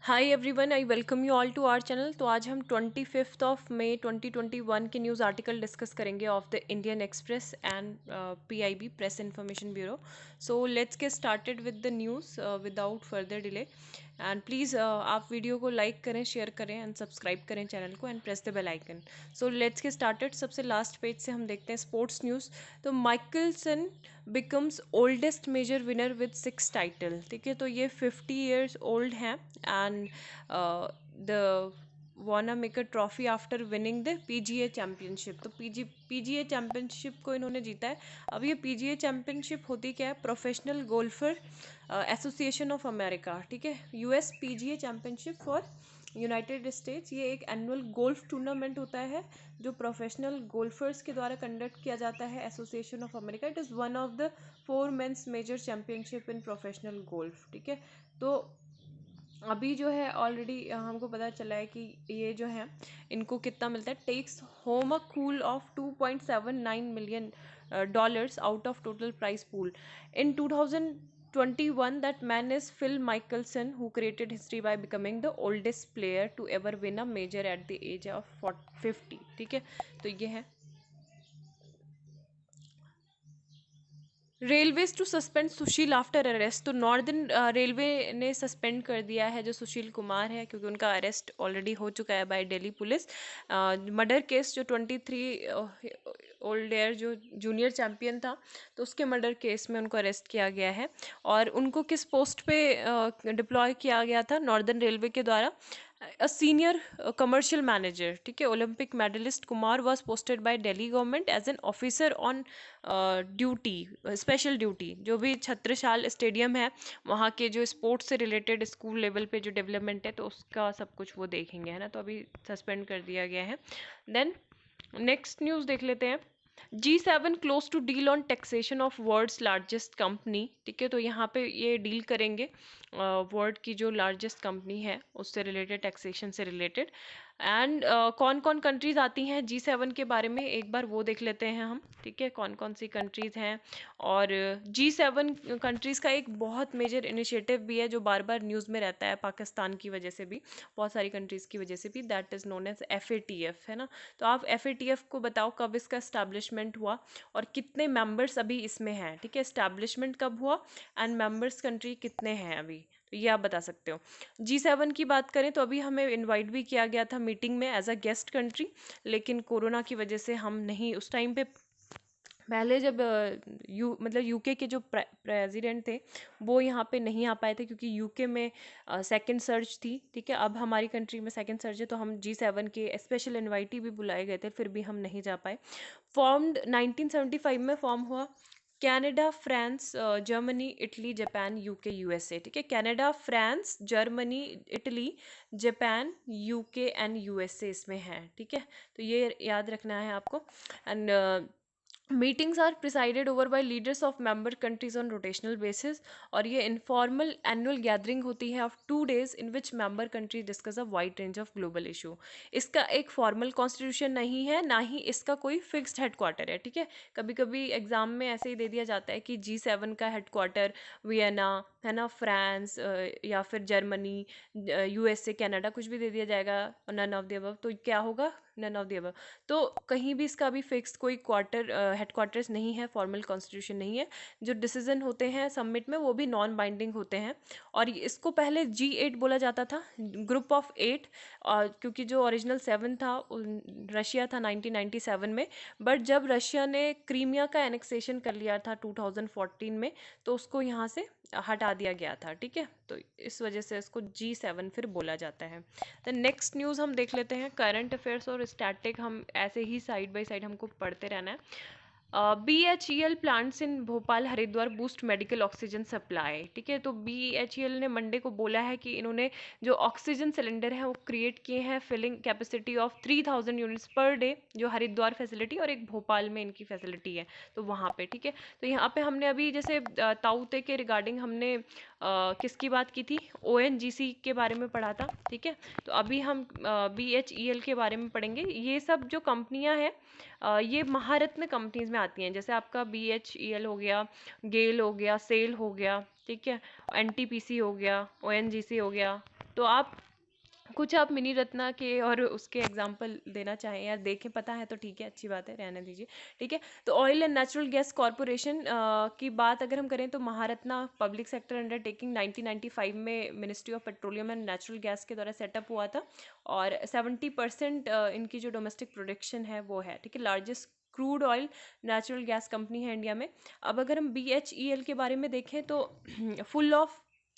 Hi everyone, I welcome you all to our channel. तो आज हम 25 ऑफ मई 2021 के न्यूज़ आर्टिकल डिस्कस करेंगे of the Indian Express and PIB Press Information Bureau. So let's get started with the news without further delay. And please आप video को like करें, share करें and subscribe करें channel को and press the bell icon. So let's get started. सबसे last page से हम देखते हैं स्पोर्ट्स न्यूज़। तो Mickelson becomes oldest major winner with 6 title. ठीक है, तो ये 50 ईयर्स ओल्ड हैं and the Wanamaker trophy after winning the PGA championship. तो पीजीए चैम्पियनशिप को इन्होंने जीता है। अब ये पीजीए चैम्पियनशिप होती क्या है? Professional golfer association of America. ठीक है, US PGA championship for United states. ये एक एनुअल गोल्फ टूर्नामेंट होता है जो प्रोफेशनल गोल्फर्स के द्वारा कंडक्ट किया जाता है, Association of America. It is one of the 4 men's major championship in professional golf. ठीक है, तो अभी जो है ऑलरेडी हमको पता चला है कि ये जो है इनको कितना मिलता है। Takes home a cool of $2.79 million out of total prize pool in 2021. That man is Phil Mickelson, who created history by becoming the oldest player to ever win a major at the age of 50. ठीक है, तो ये है। Railways to suspend Sushil after arrest. तो northern railway ने suspend कर दिया है जो सुशील कुमार है, क्योंकि उनका अरेस्ट ऑलरेडी हो चुका है by Delhi police. Murder case जो 23 ओल्ड एयर जो जूनियर चैंपियन था, तो उसके मर्डर केस में उनको अरेस्ट किया गया है। और उनको किस पोस्ट पे डिप्लॉय किया गया था नॉर्दर्न रेलवे के द्वारा? a senior commercial manager. ठीक है, Olympic medallist Kumar was posted by Delhi government as an officer on duty, special duty. जो भी छत्रसाल स्टेडियम है वहाँ के जो स्पोर्ट्स से रिलेटेड स्कूल लेवल पे जो डेवलपमेंट है, तो उसका सब कुछ वो देखेंगे, है ना। तो अभी सस्पेंड कर दिया गया है। देन नेक्स्ट न्यूज़ देख लेते हैं। G7 close to deal on taxation of world's largest company. ठीक है, तो यहाँ पे ये डील करेंगे वर्ल्ड की जो लार्जेस्ट कंपनी है उससे रिलेटेड, टैक्सेशन से रिलेटेड। एंड कौन कौन कंट्रीज आती हैं G7 के बारे में एक बार वो देख लेते हैं हम। ठीक है, कौन कौन सी कंट्रीज हैं। और G7 कंट्रीज का एक बहुत मेजर इनिशिएटिव भी है जो बार बार न्यूज़ में रहता है, पाकिस्तान की वजह से भी, बहुत सारी कंट्रीज़ की वजह से भी। That is known as FATF, है ना। तो आप FATF को बताओ कब इसका एस्टैब्लिशमेंट हुआ और कितने मेंबर्स अभी इसमें हैं। ठीक है, एस्टैब्लिशमेंट कब हुआ एंड मेंबर्स कंट्री कितने हैं अभी, तो ये आप बता सकते हो। G7 की बात करें तो अभी हमें इनवाइट भी किया गया था मीटिंग में एज अ गेस्ट कंट्री, लेकिन कोरोना की वजह से हम नहीं उस टाइम पे, पहले जब यूके के जो प्रेसिडेंट थे वो यहाँ पे नहीं आ पाए थे, क्योंकि यूके में सेकंड सर्ज थी। ठीक है, अब हमारी कंट्री में सेकंड सर्ज है, तो हम G7 के स्पेशल इनवाइटी भी बुलाए गए थे, फिर भी हम नहीं जा पाए। फॉर्म्ड 1975 में फॉर्म हुआ। Canada, France, Germany, Italy, Japan, UK, USA. ठीक है, Canada, France, Germany, Italy, Japan, UK and USA इसमें है। ठीक है, तो ये याद रखना है आपको। And meetings are presided over by leaders of member countries on rotational basis. और ये इनफॉर्मल एनुअल गैदरिंग होती है of 2 days in which member country discuss a wide range of global issue. इसका एक फॉर्मल कॉन्स्टिट्यूशन नहीं है, ना ही इसका कोई फिक्स्ड हेडक्वार्टर है। ठीक है, कभी कभी एग्जाम में ऐसे ही दे दिया जाता है कि G7 का हेडक्वार्टर वियना, है ना, फ्रांस या फिर जर्मनी, यूएसए, कनाडा, कुछ भी दे दिया जाएगा, नन ऑफ द अबव। तो क्या होगा? None of the above. तो कहीं भी इसका अभी फिक्स कोई हेडक्वार्टर्स नहीं है, फॉर्मल कॉन्स्टिट्यूशन नहीं है। जो डिसीजन होते हैं समिट में वो भी नॉन बाइंडिंग होते हैं। और इसको पहले G8 बोला जाता था, ग्रुप ऑफ 8, क्योंकि जो ओरिजिनल 7 था रशिया था 1997 में। बट जब रशिया ने क्रीमिया का एनेक्सेशन कर लिया था 2014 में, तो उसको यहाँ से हटा दिया गया था। ठीक है, तो इस वजह से इसको G7 फिर बोला जाता है। तो नेक्स्ट न्यूज़ हम देख लेते हैं। करंट अफेयर्स और स्टैटिक हम ऐसे ही साइड बाय साइड हमको पढ़ते रहना है। BHEL plants in Bhopal Haridwar boost medical oxygen supply. ठीक है, तो BHEL ने मंडे को बोला है कि इन्होंने जो ऑक्सीजन सिलेंडर है वो क्रिएट किए हैं, filling capacity of 3000 units per day, जो हरिद्वार फैसिलिटी और एक भोपाल में इनकी फैसिलिटी है, तो वहाँ पे। ठीक है, तो यहाँ पे हमने अभी जैसे ताउते के रिगार्डिंग हमने किसकी बात की थी? ONGC के बारे में पढ़ा था। ठीक है, तो अभी हम BHEL के बारे में पढ़ेंगे। ये सब जो कंपनियां हैं ये महारत्न कंपनीज में आती हैं, जैसे आपका BHEL हो गया, गेल हो गया, सेल हो गया, ठीक है, NTPC हो गया, ONGC हो गया, तो आप कुछ आप मिनी रत्ना के और उसके एग्जांपल देना चाहें या देखें, पता है तो ठीक है, अच्छी बात है, रहने दीजिए, ठीक है। तो oil and natural gas corporation की बात अगर हम करें तो महारत्ना पब्लिक सेक्टर अंडरटेकिंग 1995 में ministry of petroleum and natural gas के द्वारा सेटअप हुआ था, और 70% इनकी जो डोमेस्टिक प्रोडक्शन है वो है, ठीक है। Largest crude oil natural gas company है इंडिया में। अब अगर हम BHEL के बारे में देखें तो फुल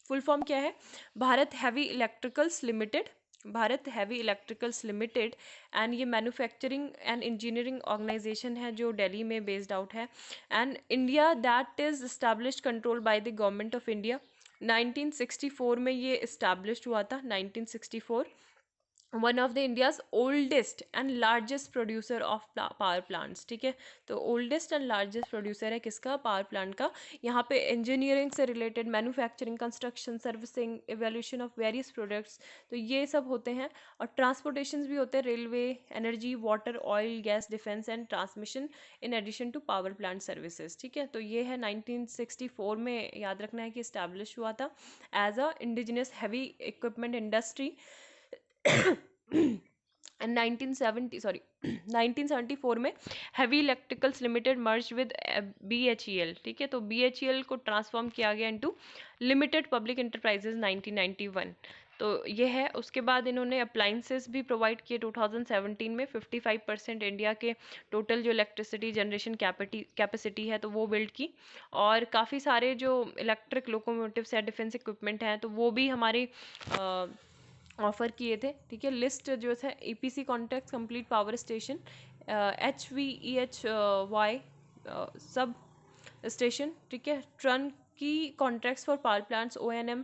फॉर्म क्या है? Bharat heavy electricals limited. Bharat heavy electricals limited, and ये मैन्युफैक्चरिंग एंड इंजीनियरिंग ऑर्गेनाइजेशन है जो दिल्ली में बेस्ड आउट है, and India that is established control by the government of India. 1964 में ये इस्टेब्लिश्ड हुआ था, 1964। One of the India's oldest and largest producer of power plants, ठीक है। तो ओल्डेस्ट एंड लार्जेस्ट प्रोड्यूसर है किसका? पावर प्लांट का। यहाँ पे इंजीनियरिंग से related, manufacturing, construction, servicing, evolution of various products, तो ये सब होते हैं। और ट्रांसपोर्टेशन भी होते हैं, railway, energy, water, oil, gas, defence and transmission, in addition to power plant services, ठीक है। तो ये है 1964 में, याद रखना है कि इस्टेब्लिश हुआ था as a indigenous heavy equipment industry. And 1974 में heavy electricals limited merge with BHEL, ठीक है। तो BHEL को ट्रांसफॉर्म किया गया इनटू लिमिटेड पब्लिक इंटरप्राइजेज 1991। तो ये है। उसके बाद इन्होंने अप्लाइंसेस भी प्रोवाइड किए 2017 में। 55% इंडिया के टोटल जो इलेक्ट्रिसिटी जनरेशन कैपेसिटी है तो वो बिल्ड की, और काफ़ी सारे जो इलेक्ट्रिक लोकोमोटिव्स है, डिफेंस इक्विपमेंट हैं, तो वो भी हमारे ऑफर किए थे, ठीक है। लिस्ट जो है EPC contract, complete power station, HVEHY sub station, ठीक है। ट्रन की contracts for power plants, ONM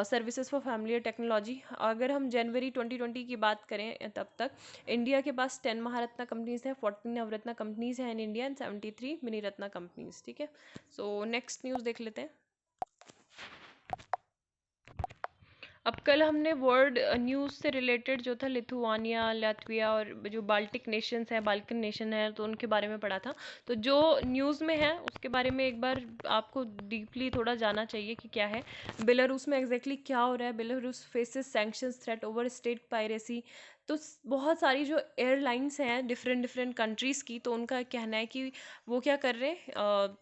services for family technology. अगर हम जनवरी 2020 की बात करें तब तक इंडिया के पास 10 महारत्ना कंपनीज हैं, 14 नवरत्ना कंपनीज हैं in India, and 73 mini Ratna companies, ठीक है। सो नेक्स्ट न्यूज़ देख लेते हैं। अब कल हमने वर्ल्ड न्यूज़ से रिलेटेड जो था लिथुआनिया, लातविया और जो बाल्टिक नेशंस हैं, बाल्कन नेशन है, तो उनके बारे में पढ़ा था। तो जो न्यूज़ में है उसके बारे में एक बार आपको डीपली थोड़ा जानना चाहिए कि क्या है। बेलारूस में एग्जैक्टली क्या हो रहा है? Belarus faces sanctions threat over state piracy. तो बहुत सारी जो एयरलाइंस हैं डिफरेंट डिफरेंट कंट्रीज़ की, तो उनका कहना है कि वो क्या कर रहे हैं,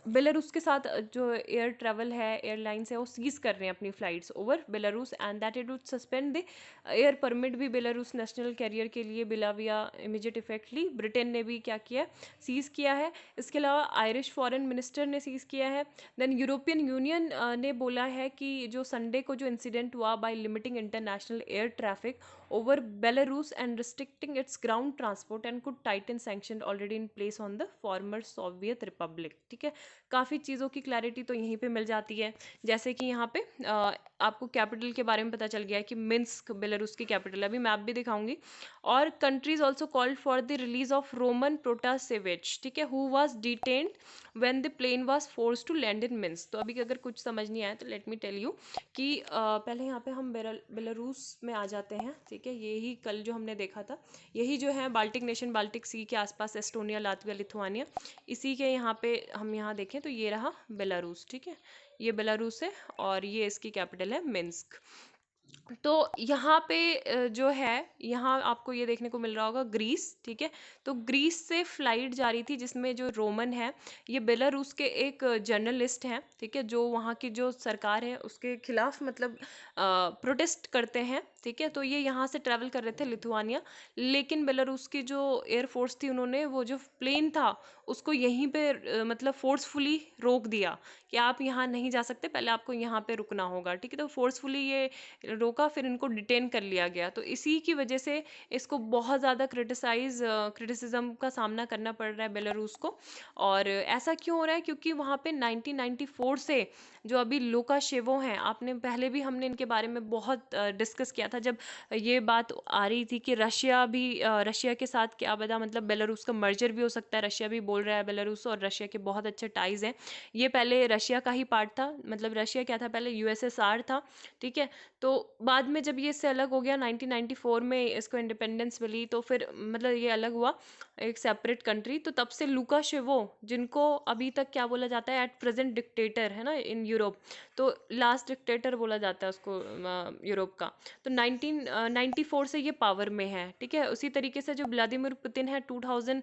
बेलारूस के साथ जो एयर ट्रैवल है, एयरलाइंस है, वो सीज कर रहे हैं अपनी flights over Belarus, and that it would suspend the air permit भी बेलारूस नेशनल कैरियर के लिए बिलाविया इमीडिएट इफेक्टली। ब्रिटेन ने भी क्या किया? सीज़ किया है। इसके अलावा आयरिश फॉरेन मिनिस्टर ने सीज़ किया है। देन यूरोपियन यूनियन ने बोला है कि जो संडे को जो इंसिडेंट हुआ by limiting international air traffic over Belarus and restricting its ground transport and could tighten sanctions already in place on the former Soviet Republic, ठीक है। काफ़ी चीज़ों की क्लैरिटी तो यहीं पे मिल जाती है, जैसे कि यहाँ पे आपको कैपिटल के बारे में पता चल गया है कि मिन्स्क बेलारूस की कैपिटल है, अभी मैप भी दिखाऊंगी। और countries also called for the release of Roman Protasevich, ठीक है, who was detained when the plane was force to land in Minsk. तो अभी अगर कुछ समझ नहीं आया तो लेट मी टेल यू कि पहले यहाँ पे हम बेलारूस में आ जाते हैं, ठीक है। यही कल जो हमने देखा था, यही जो है बाल्टिक नेशन, बाल्टिक सी के आसपास एस्टोनिया, लातविया, लिथुआनिया, इसी के यहाँ पे हम यहाँ देखें तो ये रहा बेलारूस, ठीक है। ये बेलारूस है और ये इसकी कैपिटल है मिन्स्क। तो यहाँ पे जो है, यहाँ आपको ये देखने को मिल रहा होगा ग्रीस, ठीक है। तो ग्रीस से फ्लाइट जा रही थी जिसमें जो रोमन है, ये बेलारूस के एक जर्नलिस्ट हैं, ठीक है, जो वहाँ की जो सरकार है उसके खिलाफ मतलब प्रोटेस्ट करते हैं, ठीक है। तो ये यहाँ से ट्रैवल कर रहे थे लिथुआनिया, लेकिन बेलारूस की जो एयरफोर्स थी उन्होंने वो जो प्लेन था उसको यहीं पे मतलब फोर्सफुली रोक दिया कि आप यहाँ नहीं जा सकते, पहले आपको यहाँ पे रुकना होगा, ठीक है। तो फोर्सफुली ये रोका, फिर इनको डिटेन कर लिया गया। तो इसी की वजह से इसको बहुत ज़्यादा क्रिटिसिज्म का सामना करना पड़ रहा है बेलारूस को। और ऐसा क्यों हो रहा है? क्योंकि वहाँ पे 1994 से जो अभी लुकाशेवो हैं, आपने पहले भी हमने इनके बारे में बहुत डिस्कस किया था जब ये बात आ रही थी कि रशिया के साथ क्या पता मतलब बेलारूस का मर्जर भी हो सकता है। रशिया भी बोल रहा है बेलारूस, और रशिया के बहुत अच्छे टाइज हैं। ये पहले रशिया का ही पार्ट था, मतलब रशिया क्या था पहले, USSR था, ठीक है। तो बाद में जब ये इससे अलग हो गया 1994 में, इसको इंडिपेंडेंस मिली, तो फिर मतलब ये अलग हुआ। एक सेपरेट कंट्री, तो तब से लुकाशेवो, जिनको अभी तक क्या बोला जाता है, एट प्रेजेंट डिक्टेटर है ना इन यूरोप, तो लास्ट डिक्टेटर बोला जाता है उसको यूरोप का। तो 1994 से ये पावर में है, ठीक है। उसी तरीके से जो व्लादिमीर पुतिन है 2000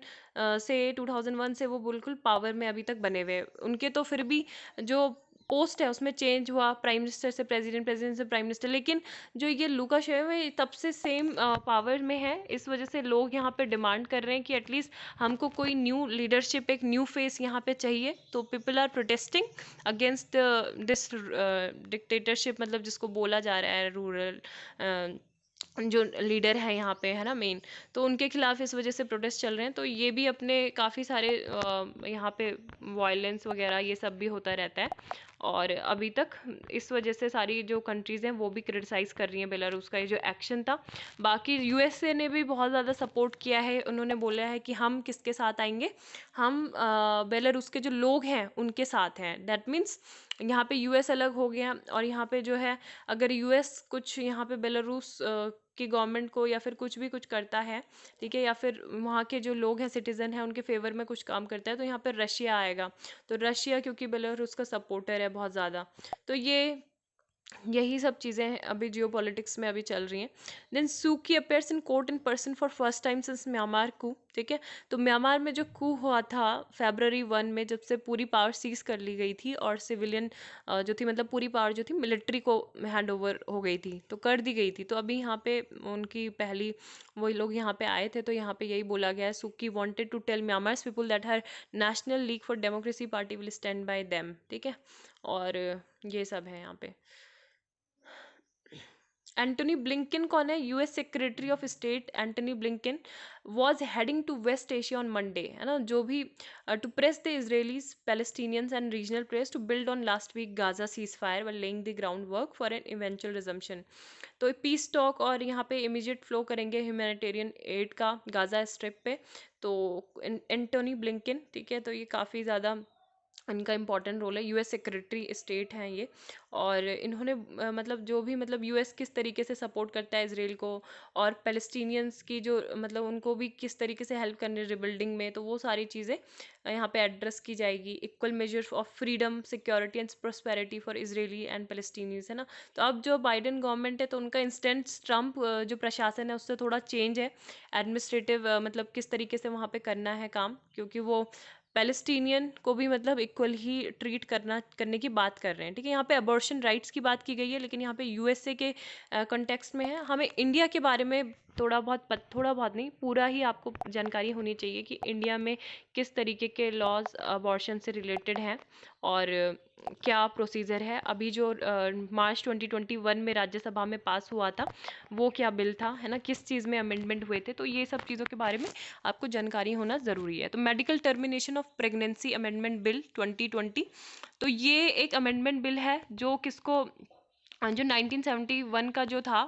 से 2001 से वो बिल्कुल पावर में अभी तक बने हुए हैं। उनके तो फिर भी जो पोस्ट है उसमें चेंज हुआ, प्राइम मिनिस्टर से प्रेसिडेंट, प्रेसिडेंट से प्राइम मिनिस्टर, लेकिन जो ये लुकाशेव है ये तब से सेम पावर में है। इस वजह से लोग यहाँ पे डिमांड कर रहे हैं कि एटलीस्ट हमको कोई न्यू लीडरशिप, एक न्यू फेस यहाँ पे चाहिए। तो people are protesting against this dictatorship, मतलब जिसको बोला जा रहा है रूरल जो लीडर है यहाँ पे है ना मेन, तो उनके खिलाफ इस वजह से प्रोटेस्ट चल रहे हैं। तो ये भी अपने काफ़ी सारे यहाँ पे वायलेंस वगैरह ये सब भी होता रहता है। और अभी तक इस वजह से सारी जो कंट्रीज़ हैं वो भी क्रिटिसाइज़ कर रही हैं बेलारूस का ये जो एक्शन था। बाकी यूएसए ने भी बहुत ज़्यादा सपोर्ट किया है, उन्होंने बोला है कि हम किसके साथ आएंगे, हम बेलारूस के जो लोग हैं उनके साथ हैं। दैट मीन्स यहाँ पे यूएस अलग हो गया, और यहाँ पे जो है अगर यूएस कुछ यहाँ पे बेलारूस की गवर्नमेंट को या फिर कुछ भी कुछ करता है, ठीक है, या फिर वहाँ के जो लोग हैं सिटीज़न हैं उनके फेवर में कुछ काम करता है, तो यहाँ पे रशिया आएगा। तो रशिया क्योंकि बेलारूस का सपोर्टर है बहुत ज़्यादा, तो यही सब चीज़ें हैं अभी जियोपॉलिटिक्स में अभी चल रही हैं। Then Suu Kyi appears in court in person for first time since Myanmar coup, ठीक है। तो म्यांमार में जो कू हुआ था February 1 में, जब से पूरी पावर सीज कर ली गई थी और सिविलियन जो थी, मतलब पूरी पावर जो थी मिलिट्री को हैंड ओवर हो गई थी, तो कर दी गई थी। तो अभी यहाँ पे उनकी पहली वही लोग यहाँ पे आए थे, तो यहाँ पे यही बोला गया है, Suu Kyi wanted to tell Myanmar's people that her national league for democracy party will stand by them, ठीक है। और ये सब है यहाँ पे। एंटोनी ब्लिंकन कौन है? US secretary of state Antony Blinken was heading to West Asia on Monday, है ना, जो भी to press the Israelis, Palestinians and regional press to build on last week Gaza ceasefire while laying the groundwork for an eventual resumption. तो peace talk और यहाँ पे immediate flow करेंगे humanitarian aid का Gaza Strip पे। तो Antony Blinken, ठीक है, तो ये काफ़ी ज़्यादा इनका इम्पॉर्टेंट रोल है, यूएस सेक्रेटरी स्टेट हैं ये। और इन्होंने मतलब जो भी, मतलब यूएस किस तरीके से सपोर्ट करता है इसराइल को, और पैलेस्टीनियंस की जो मतलब उनको भी किस तरीके से हेल्प करनी है रिबिल्डिंग में, तो वो सारी चीज़ें यहाँ पे एड्रेस की जाएगी। Equal measure of freedom, security and prosperity for Israeli and Palestinians, है ना। तो अब जो बाइडेन गवर्नमेंट है तो उनका इंस्टेंट ट्रम्प जो प्रशासन है उससे थोड़ा चेंज है, एडमिनिस्ट्रेटिव मतलब किस तरीके से वहाँ पे करना है काम, क्योंकि वो पैलेस्टीनियन को भी मतलब इक्वल ही ट्रीट करने की बात कर रहे हैं, ठीक है। यहाँ पे अबॉर्शन राइट्स की बात की गई है, लेकिन यहाँ पे यूएसए के कॉन्टेक्स्ट में है। हमें इंडिया के बारे में थोड़ा बहुत नहीं, पूरा ही आपको जानकारी होनी चाहिए कि इंडिया में किस तरीके के लॉज अबॉर्शन से रिलेटेड हैं और क्या प्रोसीजर है। अभी जो मार्च 2021 में राज्यसभा में पास हुआ था वो क्या बिल था, है ना, किस चीज़ में अमेंडमेंट हुए थे, तो ये सब चीज़ों के बारे में आपको जानकारी होना ज़रूरी है। तो medical termination of pregnancy amendment bill 2020, तो ये एक अमेंडमेंट बिल है जो किसको जो 1971 का जो था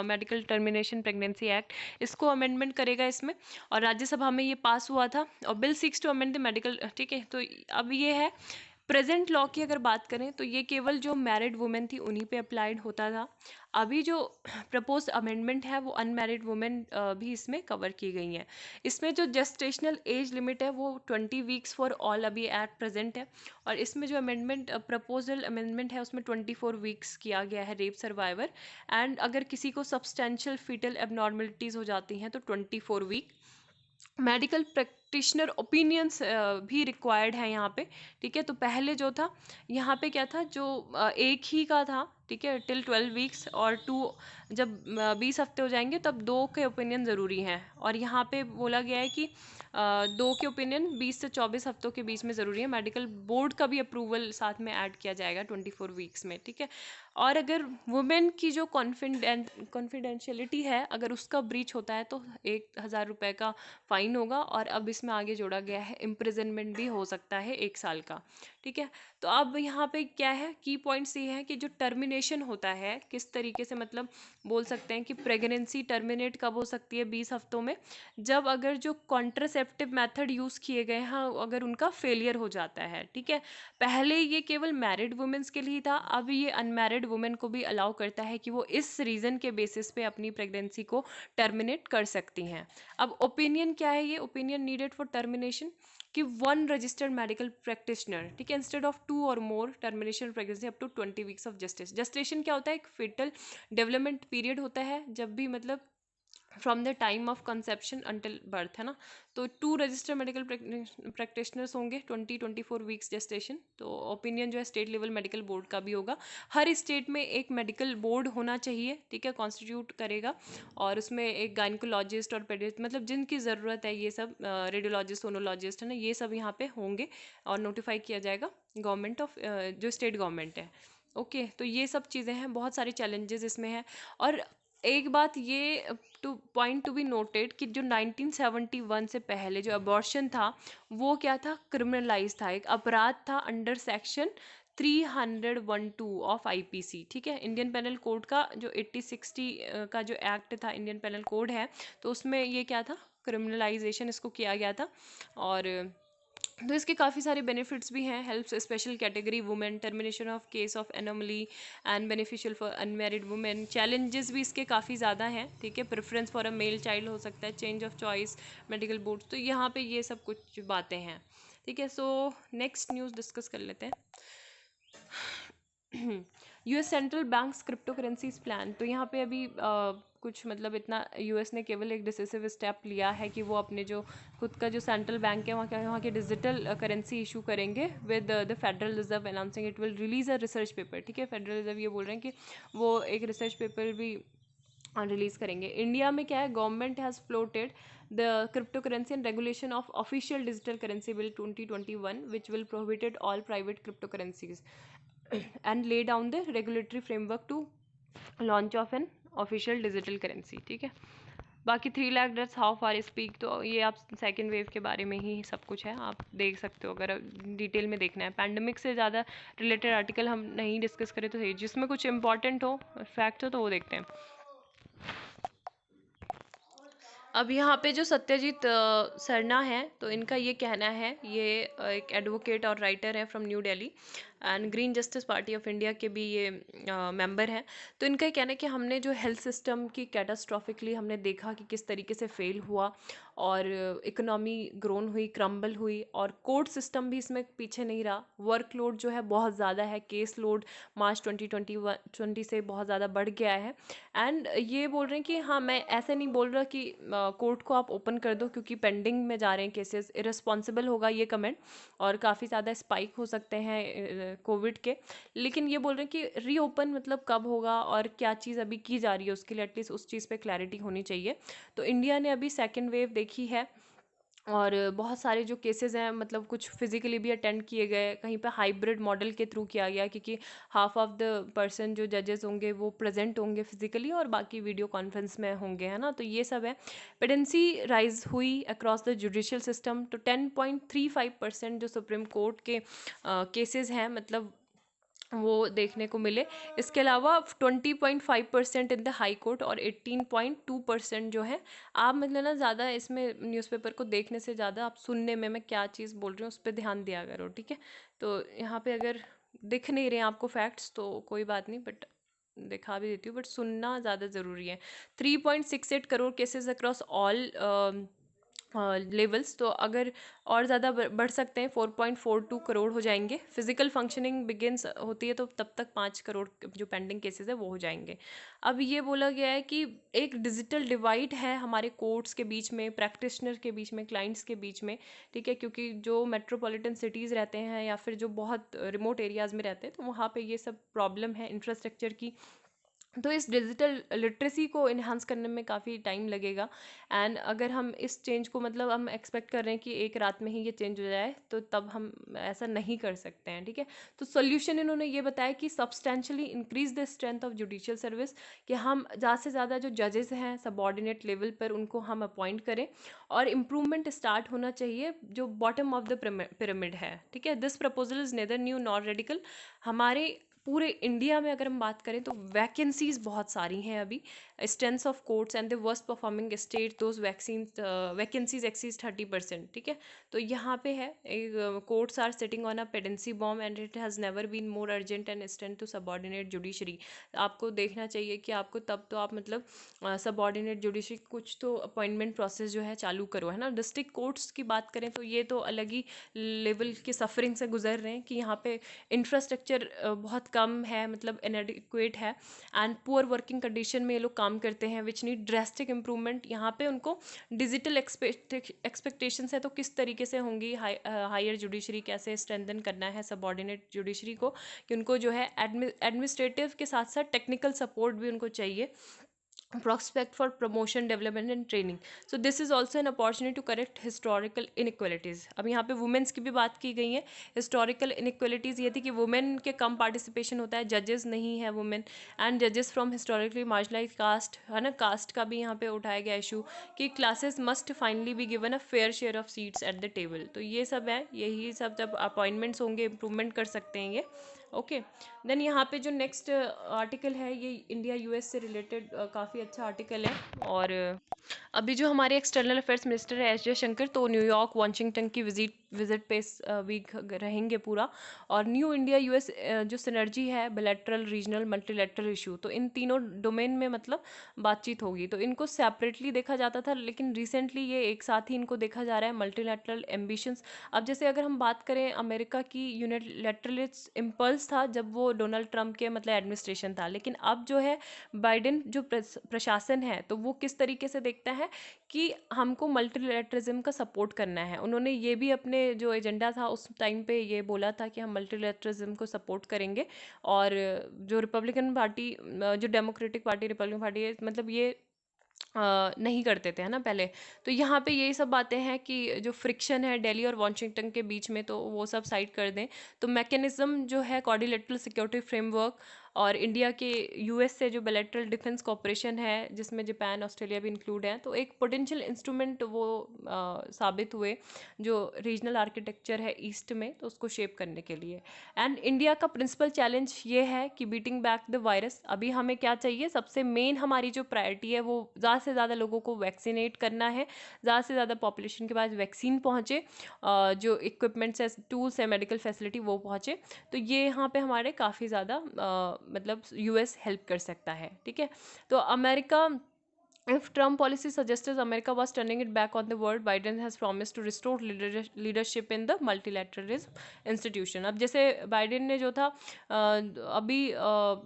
मेडिकल टर्मिनेशन प्रेगनेंसी एक्ट, इसको अमेंडमेंट करेगा इसमें। और राज्यसभा में ये पास हुआ था, और bill seeks to amend the medical, ठीक है। तो अब ये है प्रेजेंट लॉ की अगर बात करें तो ये केवल जो मैरिड वुमेन थी उन्हीं पे अप्लाइड होता था। अभी जो प्रपोज अमेंडमेंट है वो अनमैरिड वुमेन भी इसमें कवर की गई हैं। इसमें जो जेस्टेशनल एज लिमिट है वो 20 वीक्स फॉर ऑल अभी एट प्रेजेंट है। और इसमें जो अमेंडमेंट प्रपोजल अमेंडमेंट है उसमें 24 वीक्स किया गया है रेप सर्वाइवर, एंड अगर किसी को सब्सटेंशियल फीटल एबनॉर्मलिटीज़ हो जाती हैं तो 24 वीक। मेडिकल प्रैक्टिशनर ओपिनियंस भी रिक्वायर्ड है यहाँ पे, ठीक है। तो पहले जो था यहाँ पे क्या था, जो एक ही का था, ठीक है, टिल 12 वीक्स, और जब 20 हफ्ते हो जाएंगे तब दो के ओपिनियन ज़रूरी हैं। और यहाँ पे बोला गया है कि दो के ओपिनियन 20 से 24 हफ्तों के बीच में ज़रूरी है। मेडिकल बोर्ड का भी अप्रूवल साथ में ऐड किया जाएगा 24 वीक्स में, ठीक है। और अगर वुमेन की जो कॉन्फिडेंशियलिटी है अगर उसका ब्रीच होता है तो 1,000 रुपये का फाइन होगा। और अब इसमें आगे जोड़ा गया है इम्प्रिजनमेंट भी हो सकता है 1 साल का, ठीक है। तो अब यहाँ पे क्या है, की पॉइंट्स ये है कि जो टर्मिनेशन होता है किस तरीके से, मतलब बोल सकते हैं कि प्रेगनेंसी टर्मिनेट कब हो सकती है 20 हफ्तों में, जब अगर जो कॉन्ट्रासेप्टिव मेथड यूज़ किए गए हैं अगर उनका फेलियर हो जाता है। ठीक है, पहले ये केवल मैरिड वुमेन्स के लिए था, अब ये अनमैरिड वुमेन को भी अलाउ करता है कि वो इस रीज़न के बेसिस पे अपनी प्रेगनेंसी को टर्मिनेट कर सकती हैं। अब ओपिनियन क्या है, ये ओपिनियन नीडेड फॉर टर्मिनेशन कि वन रजिस्टर्ड मेडिकल प्रैक्टिशनर, ठीक है, इंस्टेड ऑफ 2 और more termination pregnancy up to 20 weeks of gestation क्या होता है, एक फेटल डेवलपमेंट पीरियड होता है जब भी मतलब from the time of conception until birth, है ना। तो 2 रजिस्टर्ड मेडिकल प्रैक्टिशनर्स होंगे, 20-24 वीक्स जेस्टेशन। तो ओपिनियन जो है स्टेट लेवल मेडिकल बोर्ड का भी होगा। हर स्टेट में एक मेडिकल बोर्ड होना चाहिए, ठीक है, कॉन्स्टिट्यूट करेगा, और उसमें एक गायनिकोलॉजिस्ट और पेडियाट्रिस्ट, मतलब जिनकी ज़रूरत है ये सब, रेडियोलॉजिस्ट, सोनोलॉजिस्ट, है ना, ये सब यहाँ पे होंगे और नोटिफाई किया जाएगा गवर्नमेंट ऑफ जो स्टेट गवर्नमेंट है। ओके, तो ये सब चीज़ें हैं, बहुत सारे चैलेंजेस इसमें हैं। और एक बात ये टू बी नोटेड कि जो 1971 से पहले जो अबॉर्शन था वो क्या था, क्रिमिनलाइज था, एक अपराध था अंडर सेक्शन 312 ऑफ आईपीसी। ठीक है, इंडियन पेनल कोड का जो 8060 का जो एक्ट था, इंडियन पेनल कोड है, तो उसमें ये क्या था, क्रिमिनलाइजेशन इसको किया गया था। और तो इसके काफ़ी सारे बेनिफिट्स भी हैं, helps special category women, termination of case of anomaly and beneficial for unmarried women. Challenges भी इसके काफ़ी ज़्यादा हैं, ठीक है, preference for a male child हो सकता है, change of choice, medical boards, तो यहाँ पे ये सब कुछ बातें हैं। ठीक है, सो नेक्स्ट न्यूज़ डिस्कस कर लेते हैं। US central banks crypto currencies plan. तो यहाँ पे अभी कुछ मतलब इतना यूएस ने केवल एक डिसिसिव स्टेप लिया है कि वो अपने जो खुद का जो सेंट्रल बैंक है वहाँ के डिजिटल करेंसी इशू करेंगे with the federal reserve announcing it will release a research paper. ठीक है, फेडरल रिजर्व ये बोल रहे हैं कि वो एक रिसर्च पेपर भी रिलीज करेंगे। इंडिया में क्या है, government has floated the crypto currency and regulation of official digital currency bill 2021 which will prohibited all private crypto currencies and lay down the regulatory framework to launch of an official digital currency। ठीक है, बाकी 3 lakh deaths how far speak, तो ये आप second wave के बारे में ही सब कुछ है, आप देख सकते हो अगर डिटेल में देखना है। पैंडमिक से ज़्यादा रिलेटेड आर्टिकल हम नहीं डिस्कस करें तो सही, जिसमें कुछ इंपॉर्टेंट हो, फैक्ट हो, तो वो देखते हैं। अब यहाँ पे जो सत्यजीत सरना है, तो इनका ये कहना है, ये एक एडवोकेट और राइटर है from new Delhi and green justice party of India के भी ये मेंबर हैं। तो इनका ये कहना है कि हमने जो हेल्थ सिस्टम की कैटास्ट्रॉफिकली हमने देखा कि किस तरीके से फेल हुआ, और इकोनॉमी ग्रोन हुई, क्रम्बल हुई, और कोर्ट सिस्टम भी इसमें पीछे नहीं रहा। वर्कलोड जो है बहुत ज़्यादा है, केस लोड मार्च 2020 से बहुत ज़्यादा बढ़ गया है। एंड ये बोल रहे हैं कि हाँ, मैं ऐसे नहीं बोल रहा कि कोर्ट को आप ओपन कर दो क्योंकि पेंडिंग में जा रहे हैं केसेस, इररिस्पॉन्सिबल होगा ये कमेंट, और काफ़ी ज़्यादा स्पाइक हो सकते हैं कोविड के। लेकिन ये बोल रहे हैं कि रीओपन मतलब कब होगा और क्या चीज़ अभी की जा रही है, उसके लिए एटलीस्ट उस चीज़ पे क्लैरिटी होनी चाहिए। तो इंडिया ने अभी सेकेंड वेव देखी है, और बहुत सारे जो केसेस हैं, मतलब कुछ फिजिकली भी अटेंड किए गए, कहीं पे हाइब्रिड मॉडल के थ्रू किया गया, क्योंकि हाफ ऑफ द पर्सन जो जजेस होंगे वो प्रेजेंट होंगे फिजिकली और बाकी वीडियो कॉन्फ्रेंस में होंगे, है ना। तो ये सब है। पेडेंसी राइज हुई अक्रॉस द जुडिशियल सिस्टम, तो 10.35% जो सुप्रीम कोर्ट के केसेस हैं, मतलब वो देखने को मिले। इसके अलावा 20.5% इन द हाई कोर्ट, और 18.2% जो है, आप मतलब ना ज़्यादा इसमें न्यूज़पेपर को देखने से ज़्यादा आप सुनने में, मैं क्या चीज़ बोल रही हूँ उस पर ध्यान दिया करो। ठीक है, तो यहाँ पे अगर दिख नहीं रहे हैं आपको फैक्ट्स तो कोई बात नहीं, बट दिखा भी देती हूँ, बट सुनना ज़्यादा ज़रूरी है। 3.68 crore cases across all levels, तो अगर और ज़्यादा बढ़ सकते हैं, 4.42 करोड़ हो जाएंगे। फिजिकल फंक्शनिंग बिगिनस होती है तो तब तक 5 करोड़ जो पेंडिंग केसेस है वो हो जाएंगे। अब ये बोला गया है कि एक डिजिटल डिवाइड है हमारे कोर्ट्स के बीच में, प्रैक्टिशनर के बीच में, क्लाइंट्स के बीच में। ठीक है, क्योंकि जो मेट्रोपॉलिटन सिटीज़ रहते हैं या फिर जो बहुत रिमोट एरियाज़ में रहते हैं, तो वहाँ पे ये सब प्रॉब्लम है इंफ्रास्ट्रक्चर की, तो इस डिजिटल लिटरेसी को इन्हांस करने में काफ़ी टाइम लगेगा। एंड अगर हम इस चेंज को मतलब हम एक्सपेक्ट कर रहे हैं कि एक रात में ही ये चेंज हो जाए, तो तब हम ऐसा नहीं कर सकते हैं, ठीक है। तो सोल्यूशन इन्होंने ये बताया कि substantially increase the strength of judicial service, कि हम ज़्यादा से ज़्यादा जो जजेस हैं सबॉर्डिनेट लेवल पर उनको हम अपॉइंट करें, और इम्प्रूवमेंट स्टार्ट होना चाहिए जो बॉटम ऑफ द पिरामिड है, ठीक है। This proposal is neither new nor radical. हमारे पूरे इंडिया में अगर हम बात करें तो वैकेंसीज बहुत सारी हैं अभी। Strength of courts and the worst performing state those vacancies exceed 30%, ठीक है। तो यहाँ पे है courts are sitting on a pendency bomb and it has never been more urgent and strength to subordinate judiciary. आपको देखना चाहिए कि आपको तब तो आप मतलब सबॉर्डिनेट जुडिशरी कुछ तो अपॉइंटमेंट प्रोसेस जो है चालू करो, है ना। डिस्ट्रिक्ट कोर्ट्स की बात करें तो ये तो अलग ही लेवल के सफरिंग से गुजर रहे हैं कि यहाँ पे इंफ्रास्ट्रक्चर बहुत कम है, मतलब इनएडिक्वेट है, एंड पुअर वर्किंग कंडीशन में ये लोग काम करते हैं विच नीड ड्रेस्टिक इंप्रूवमेंट। यहाँ पे उनको डिजिटल एक्सपेक्टेशंस है, तो किस तरीके से होंगी हायर जुडिशरी, कैसे स्ट्रेंथन करना है सबॉर्डिनेट जुडिशरी को, कि उनको जो है एडमिनिस्ट्रेटिव के साथ साथ टेक्निकल सपोर्ट भी उनको चाहिए। prospect for promotion development and training, so this is also an opportunity to correct historical inequalities। अब यहाँ पे वुमेन्स की भी बात की गई है। हिस्टोरिकल इनक्वलिटीज़ ये थी कि वुमेन के कम पार्टिसिपेशन होता है, जजेस नहीं है वुमेन, एंड जजेस फ्रॉम हिस्टोरिकली मार्जिनलाइज कास्ट, है ना। कास्ट का भी यहाँ पे उठाया गया इशू कि classes must finally be given a fair share of seats at the table. तो ये सब है, यही सब जब अपॉइंटमेंट्स होंगे इम्प्रूवमेंट कर सकते हैं ये। ओके, देन यहाँ पे जो नेक्स्ट आर्टिकल है ये इंडिया यूएस से रिलेटेड काफ़ी अच्छा आर्टिकल है। और अभी जो हमारे एक्सटर्नल अफेयर्स मिनिस्टर है एस जयशंकर, तो न्यूयॉर्क वाशिंगटन की विजिट पे वीक रहेंगे पूरा। और न्यू इंडिया यूएस जो सिनर्जी है बिलेटरल रीजनल मल्टीलेटरल इशू, तो इन तीनों डोमेन में मतलब बातचीत होगी। तो इनको सेपरेटली देखा जाता था, लेकिन रिसेंटली ये एक साथ ही इनको देखा जा रहा है, मल्टीलेटरल एम्बिशंस। अब जैसे अगर हम बात करें अमेरिका की, यूनिलैटरलिस्ट इम्पल्स था जब वो डोनाल्ड ट्रंप के मतलब एडमिनिस्ट्रेशन था, लेकिन अब जो है बाइडेन जो प्रशासन है, तो वो किस तरीके से देखता है कि हमको मल्टीलेटरिज्म का सपोर्ट करना है। उन्होंने ये भी अपने जो एजेंडा था उस टाइम पे ये बोला था कि हम मल्टीलेटरिज्म को सपोर्ट करेंगे। और जो रिपब्लिकन पार्टी, जो डेमोक्रेटिक पार्टी रिपब्लिकन पार्टी है, मतलब ये नहीं करते थे, है ना पहले। तो यहाँ पे यही सब बातें हैं कि जो फ्रिक्शन है दिल्ली और वॉशिंगटन के बीच में, तो वो सब साइड कर दें। तो मैकेनिज्म जो है क्वाड्रिलेटरल सिक्योरिटी फ्रेमवर्क, और इंडिया के यूएस से जो बायलैटरल डिफेंस कॉपरेशन है जिसमें जापान ऑस्ट्रेलिया भी इंक्लूड है, तो एक पोटेंशियल इंस्ट्रूमेंट वो साबित हुए जो रीजनल आर्किटेक्चर है ईस्ट में, तो उसको शेप करने के लिए। एंड इंडिया का प्रिंसिपल चैलेंज ये है कि बीटिंग बैक द वायरस। अभी हमें क्या चाहिए, सबसे मेन हमारी जो प्रायोरिटी है वो ज़्यादा से ज़्यादा लोगों को वैक्सीनेट करना है, ज़्यादा से ज़्यादा पॉपुलेशन के पास वैक्सीन पहुँचे, जो इक्विपमेंट्स है, टूल्स है, मेडिकल फैसिलिटी वो पहुँचे। तो ये यहाँ पे हमारे काफ़ी ज़्यादा मतलब यूएस हेल्प कर सकता है, ठीक है। तो America, if Trump policy suggests America was turning it back on the world, Biden has promised to restore leadership in the multilateralism institution। अब जैसे बाइडेन ने जो था अभी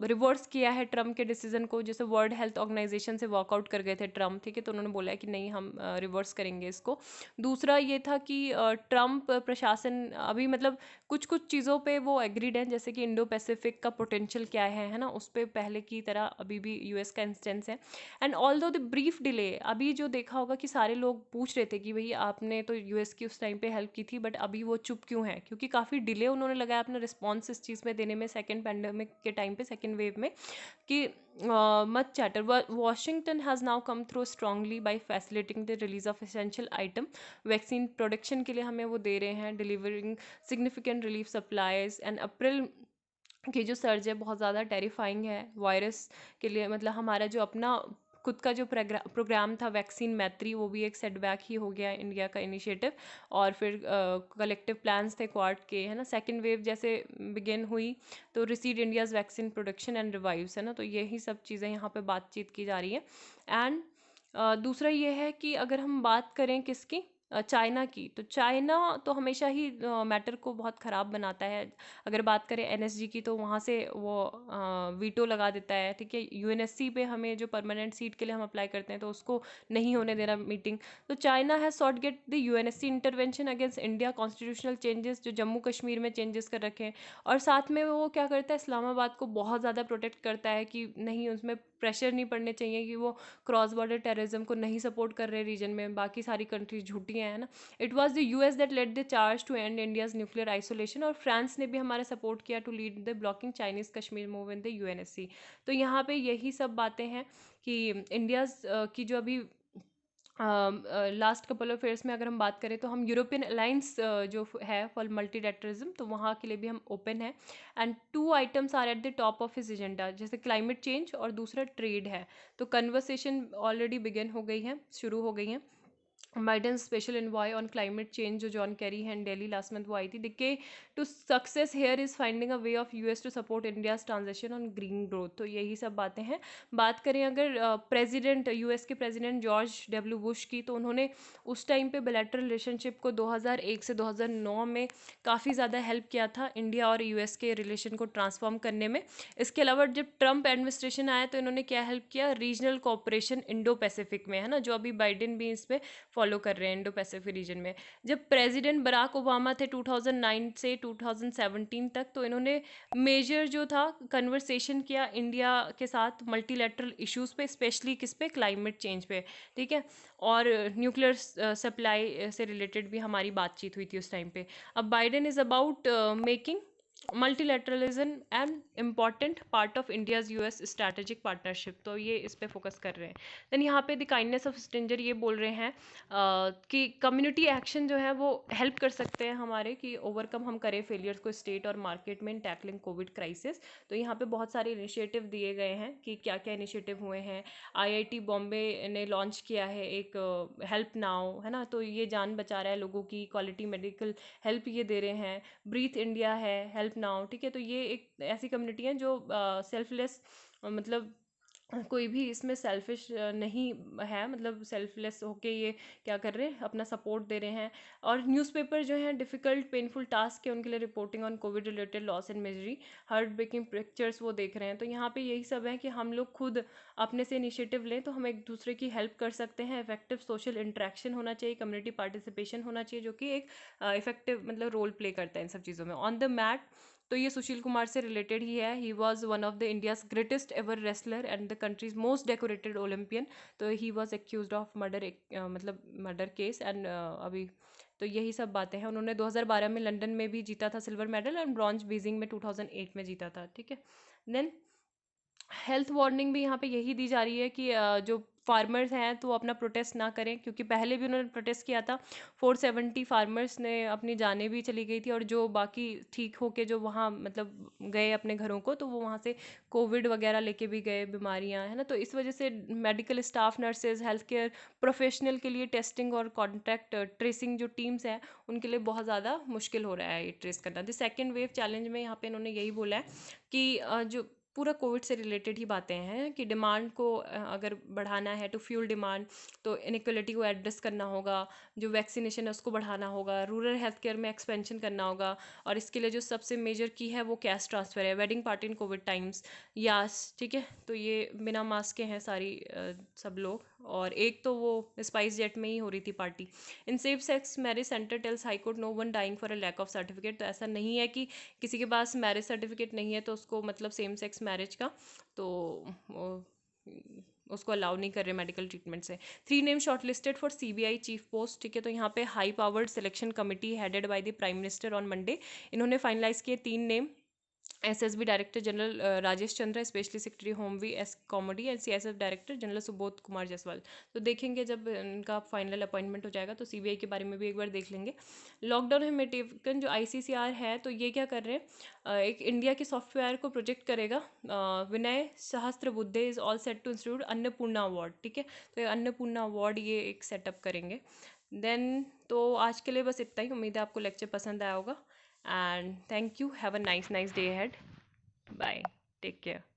रिवर्स किया है ट्रम्प के डिसीजन को, जैसे वर्ल्ड हेल्थ ऑर्गेनाइजेशन से वर्कआउट कर गए थे ट्रम्प, ठीक है। तो उन्होंने बोला है कि नहीं, हम रिवर्स करेंगे इसको। दूसरा ये था कि ट्रम्प प्रशासन अभी मतलब कुछ कुछ चीज़ों पे वो एग्रीड हैं, जैसे कि इंडो पैसिफिक का पोटेंशियल क्या है ना, उस पर पहले की तरह अभी भी यूएस का इंस्टेंस है। एंड ऑल दो द ब्रीफ डिले, अभी जो देखा होगा कि सारे लोग पूछ रहे थे कि भाई आपने तो यूएस की उस टाइम पे हेल्प की थी, बट अभी वो चुप क्यों है, क्योंकि काफ़ी डिले उन्होंने लगाया अपना रिस्पॉन्स इस चीज़ में देने में, सेकेंड पैंडमिक के टाइम पे, सेकेंड वेव में, कि much chatter. Washington has now come through strongly by facilitating the release of essential item. Vaccine production के लिए हमें वो दे रहे हैं, delivering significant relief supplies. And April की जो सर्ज है बहुत ज़्यादा टेरिफाइंग है वायरस के लिए, मतलब हमारा जो अपना खुद का जो प्रोग्राम था वैक्सीन मैत्री, वो भी एक सेटबैक ही हो गया इंडिया का इनिशिएटिव। और फिर कलेक्टिव प्लान्स थे क्वाड के, है ना। सेकेंड वेव जैसे बिगिन हुई तो recede India's vaccine production and revives, है ना। तो यही सब चीज़ें यहाँ पे बातचीत की जा रही है। एंड दूसरा ये है कि अगर हम बात करें किसकी, चाइना की, तो चाइना तो हमेशा ही मैटर को बहुत ख़राब बनाता है। अगर बात करें एनएसजी की, तो वहाँ से वो वीटो लगा देता है, ठीक है। यूएनएससी पे हमें जो परमानेंट सीट के लिए हम अप्लाई करते हैं, तो उसको नहीं होने देना मीटिंग। तो China has sought get the UNSC intervention against India, constitutional changes जो जम्मू कश्मीर में चेंजेस कर रखे हैं। और साथ में वो क्या करता है, इस्लामाबाद को बहुत ज़्यादा प्रोटेक्ट करता है कि नहीं, उसमें प्रेशर नहीं पड़ने चाहिए कि वो क्रॉस बॉर्डर टेररिज्म को नहीं सपोर्ट कर रहे रीजन में, बाकी सारी कंट्रीज झूठी हैं, है ना। It was the US that led the charge to end India's nuclear isolation, और फ्रांस ने भी हमारा सपोर्ट किया to lead the blocking Chinese Kashmir move in the UNSC. तो यहाँ पे यही सब बातें हैं कि इंडियाज की जो अभी लास्ट कपल ऑफ ईयर्स में अगर हम बात करें, तो हम यूरोपियन अलायंस जो है फॉर मल्टीलैटरलिज्म, तो वहाँ के लिए भी हम ओपन है। And two items are at the top of his agenda, जैसे क्लाइमेट चेंज और दूसरा ट्रेड है। तो कन्वर्सेशन ऑलरेडी बिगिन हो गई है, शुरू हो गई है। Biden special envoy on climate change जो जॉन कैरी है दिल्ली लास्ट मंथ, वो आई थी। The key to success here is finding a way of US to support India's transition on green growth. तो यही सब बातें हैं। बात करें अगर प्रेसिडेंट, यूएस के प्रेसिडेंट जॉर्ज डब्ल्यू बुश की, तो उन्होंने उस टाइम पे बिलैटरल रिलेशनशिप को 2001 से 2009 में काफ़ी ज़्यादा हेल्प किया था इंडिया और यूएस के रिलेशन को ट्रांसफॉर्म करने में। इसके अलावा जब ट्रंप एडमिनिस्ट्रेशन आया, तो इन्होंने क्या हेल्प किया, रीजनल कोऑपरेशन इंडो पैसिफिक में, है ना, जो अभी बाइडेन भी इस पे फॉलो कर रहे हैं इंडो पैसिफिक रीजन में। जब प्रेसिडेंट बराक ओबामा थे 2009 से 2017 तक, तो इन्होंने मेजर जो था कन्वर्सेशन किया इंडिया के साथ मल्टीलैटरल इश्यूज पे, स्पेशली किस पे, क्लाइमेट चेंज पे, ठीक है। और न्यूक्लियर सप्लाई से रिलेटेड भी हमारी बातचीत हुई थी उस टाइम पे। अब Biden is about making multilateralism and important part of India's US strategic partnership, तो ये इस पे फोकस कर रहे हैं। देन यहाँ पे द काइंडनेस ऑफ स्ट्रेंजर ये बोल रहे हैं कि कम्युनिटी एक्शन जो है वो हेल्प कर सकते हैं हमारे, कि ओवरकम हम करें फेलियर्स को स्टेट और मार्केट में इन टैकलिंग कोविड क्राइसिस। तो यहाँ पे बहुत सारे इनिशिएटिव दिए गए हैं कि क्या क्या इनिशिएटिव हुए हैं। आईआईटी बॉम्बे ने लॉन्च किया है एक हेल्प नाउ, है ना, तो ये जान बचा रहा है लोगों की, क्वालिटी मेडिकल हेल्प ये दे रहे हैं। ब्रीथ इंडिया है, हेल्प नाउ, ठीक है। तो ये एक ऐसी कम्युनिटी है जो सेल्फलेस, मतलब कोई भी इसमें सेल्फिश नहीं है, मतलब सेल्फलेस होके ये क्या कर रहे हैं, अपना सपोर्ट दे रहे हैं। और न्यूज़पेपर जो हैं डिफ़िकल्ट पेनफुल टास्क है उनके लिए, reporting on covid related loss and misery, heart breaking pictures वो देख रहे हैं। तो यहाँ पे यही सब है कि हम लोग खुद अपने से इनिशिएटिव लें, तो हम एक दूसरे की हेल्प कर सकते हैं। इफेक्टिव सोशल इंटरेक्शन होना चाहिए, कम्युनिटी पार्टिसिपेशन होना चाहिए, जो कि एक इफेक्टिव मतलब रोल प्ले करता है इन सब चीज़ों में। ऑन द मैट, तो ये सुशील कुमार से रिलेटेड ही है। He was one of the India's greatest ever wrestler and the country's most decorated Olympian. तो he was accused of murder, मतलब मर्डर केस। एंड अभी तो यही सब बातें हैं। उन्होंने 2012 में लंदन में भी जीता था silver medal, and bronze Beijing में 2008 में जीता था, ठीक है। देन हेल्थ वार्निंग भी यहाँ पे यही दी जा रही है कि जो फार्मर्स हैं तो वो अपना प्रोटेस्ट ना करें, क्योंकि पहले भी उन्होंने प्रोटेस्ट किया था। 470 फार्मर्स ने अपनी जानें भी चली गई थी, और जो बाकी ठीक होके जो वहाँ मतलब गए अपने घरों को, तो वो वहाँ से कोविड वगैरह लेके भी गए, बीमारियाँ, है ना। तो इस वजह से medical staff, nurses, health care professional के लिए टेस्टिंग और कॉन्टैक्ट ट्रेसिंग जो टीम्स हैं, उनके लिए बहुत ज़्यादा मुश्किल हो रहा है ये ट्रेस करना। द सेकेंड वेव चैलेंज में यहाँ पे इन्होंने यही बोला है कि जो पूरा कोविड से रिलेटेड ही बातें हैं कि डिमांड को अगर बढ़ाना है, टू फ्यूल डिमांड, तो इनइक्वलिटी को एड्रेस करना होगा, जो वैक्सीनेशन है उसको बढ़ाना होगा, रूरल हेल्थ केयर में एक्सपेंशन करना होगा। और इसके लिए जो सबसे मेजर की है वो कैश ट्रांसफ़र है, wedding party in Covid times, yes, ठीक है। तो ये बिना मास्क के हैं सारी सब लोग। और एक तो वो स्पाइस जेट में ही हो रही थी party. In safe sex marriage centre tells high court no one dying for a lack of certificate. तो ऐसा नहीं है कि किसी के पास मैरिज सर्टिफिकेट नहीं है तो उसको मतलब सेम सेक्स मैरिज का, तो उसको अलाउ नहीं कर रहे मेडिकल ट्रीटमेंट से। 3 name shortlisted for CBI chief post, ठीक है। तो यहाँ पे high powered selection committee headed by the prime minister on Monday, इन्होंने फाइनलाइज किए 3 name. SSB director general Rajesh Chandra, specially secretary home V S comedy, and CSF director general Subodh Kumar Jaiswal. तो देखेंगे जब इनका फाइनल अपॉइंटमेंट हो जाएगा, तो सीबीआई के बारे में भी एक बार देख लेंगे। लॉकडाउन हेमेटिकन जो आईसीसीआर है, तो ये क्या कर रहे हैं, एक इंडिया के सॉफ्टवेयर को प्रोजेक्ट करेगा। Vinay Sahasrabuddhe is all set to institute Annapurna award, ठीक है। तो ये अन्नपूर्णा अवार्ड ये एक सेटअप करेंगे। देन तो आज के लिए बस इतना ही। उम्मीद है आपको लेक्चर पसंद आया होगा, and thank you. Have a nice day ahead. Bye. Take care.